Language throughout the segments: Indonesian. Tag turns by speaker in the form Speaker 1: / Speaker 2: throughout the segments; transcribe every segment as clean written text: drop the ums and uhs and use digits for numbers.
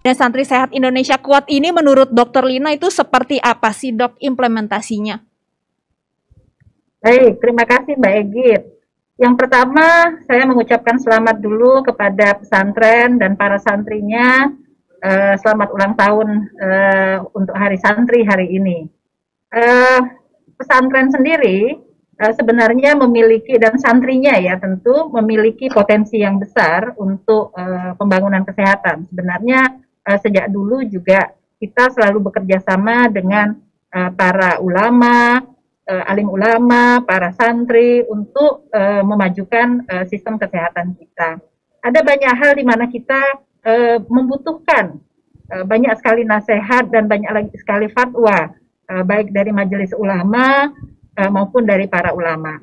Speaker 1: Dan Santri Sehat Indonesia Kuat ini menurut Dokter Lina itu seperti apa sih dok implementasinya?
Speaker 2: Baik, terima kasih Mbak Egit. Yang pertama, saya mengucapkan selamat dulu kepada pesantren dan para santrinya. Selamat ulang tahun untuk Hari Santri hari ini. Pesantren sendiri sebenarnya memiliki, dan santrinya ya tentu memiliki potensi yang besar untuk pembangunan kesehatan. Sebenarnya sejak dulu juga kita selalu bekerja sama dengan para ulama, alim ulama, para santri untuk memajukan sistem kesehatan kita. Ada banyak hal di mana kita membutuhkan banyak sekali nasihat dan banyak lagi sekali fatwa, baik dari majelis ulama maupun dari para ulama.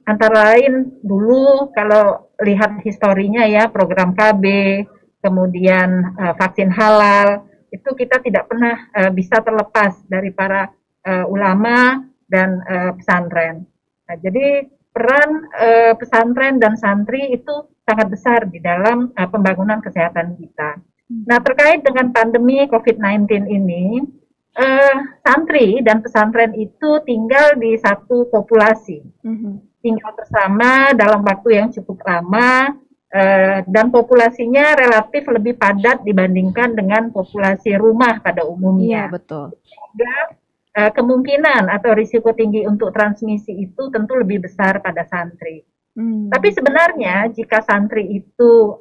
Speaker 2: Antara lain dulu kalau lihat historinya ya, program KB, kemudian vaksin halal, itu kita tidak pernah bisa terlepas dari para ulama dan pesantren. Nah, jadi peran pesantren dan santri itu sangat besar di dalam pembangunan kesehatan kita. Nah, terkait dengan pandemi COVID-19 ini, santri dan pesantren itu tinggal di satu populasi, tinggal bersama dalam waktu yang cukup lama, dan populasinya relatif lebih padat dibandingkan dengan populasi rumah pada umumnya.
Speaker 1: Iya, betul.
Speaker 2: Sehingga kemungkinan atau risiko tinggi untuk transmisi itu tentu lebih besar pada santri. Tapi sebenarnya jika santri itu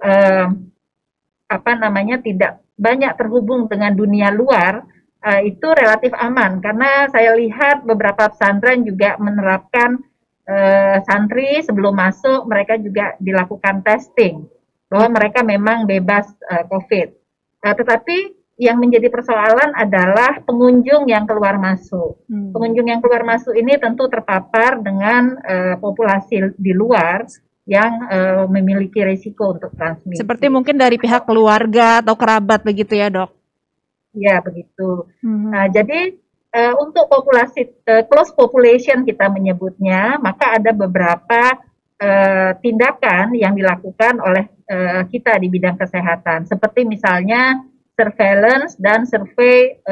Speaker 2: tidak banyak terhubung dengan dunia luar, itu relatif aman, karena saya lihat beberapa pesantren juga menerapkan santri sebelum masuk mereka juga dilakukan testing bahwa mereka memang bebas COVID. Tetapi yang menjadi persoalan adalah pengunjung yang keluar masuk. Pengunjung yang keluar masuk ini tentu terpapar dengan populasi di luar yang memiliki risiko untuk transmisi.
Speaker 1: Seperti mungkin dari pihak keluarga atau kerabat begitu ya dok?
Speaker 2: Ya, begitu. Nah, jadi untuk populasi close population kita menyebutnya, maka ada beberapa tindakan yang dilakukan oleh kita di bidang kesehatan, seperti misalnya surveillance dan survei,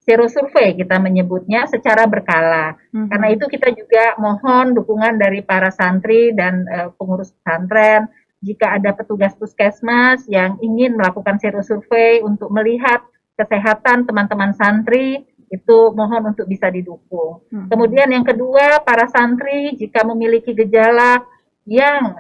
Speaker 2: serosurvei kita menyebutnya secara berkala. Karena itu kita juga mohon dukungan dari para santri dan pengurus pesantren. Jika ada petugas puskesmas yang ingin melakukan serosurvei untuk melihat kesehatan teman-teman santri, itu mohon untuk bisa didukung. Kemudian yang kedua, para santri jika memiliki gejala yang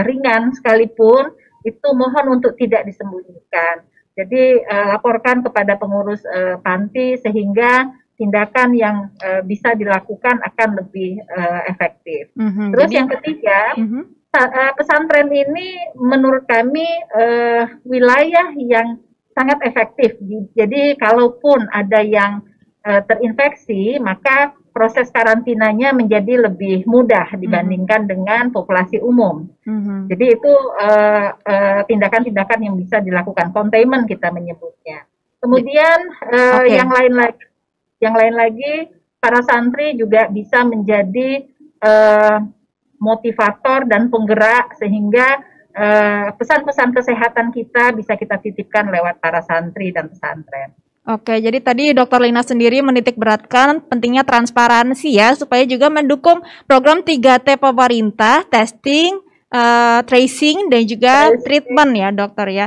Speaker 2: ringan sekalipun, itu mohon untuk tidak disembunyikan. Jadi laporkan kepada pengurus panti sehingga tindakan yang bisa dilakukan akan lebih efektif. Terus yang ketiga, pesantren ini menurut kami wilayah yang sangat efektif. Jadi kalaupun ada yang terinfeksi, maka proses karantinanya menjadi lebih mudah dibandingkan dengan populasi umum. Jadi itu tindakan-tindakan yang bisa dilakukan, containment kita menyebutnya. Kemudian yang lain lagi, para santri juga bisa menjadi motivator dan penggerak sehingga pesan-pesan kesehatan kita bisa kita titipkan lewat para santri dan pesantren.
Speaker 1: Oke, jadi tadi Dr. Lina sendiri menitik beratkan pentingnya transparansi ya, supaya juga mendukung program 3T pemerintah, testing, tracing, dan juga treatment ya dokter ya.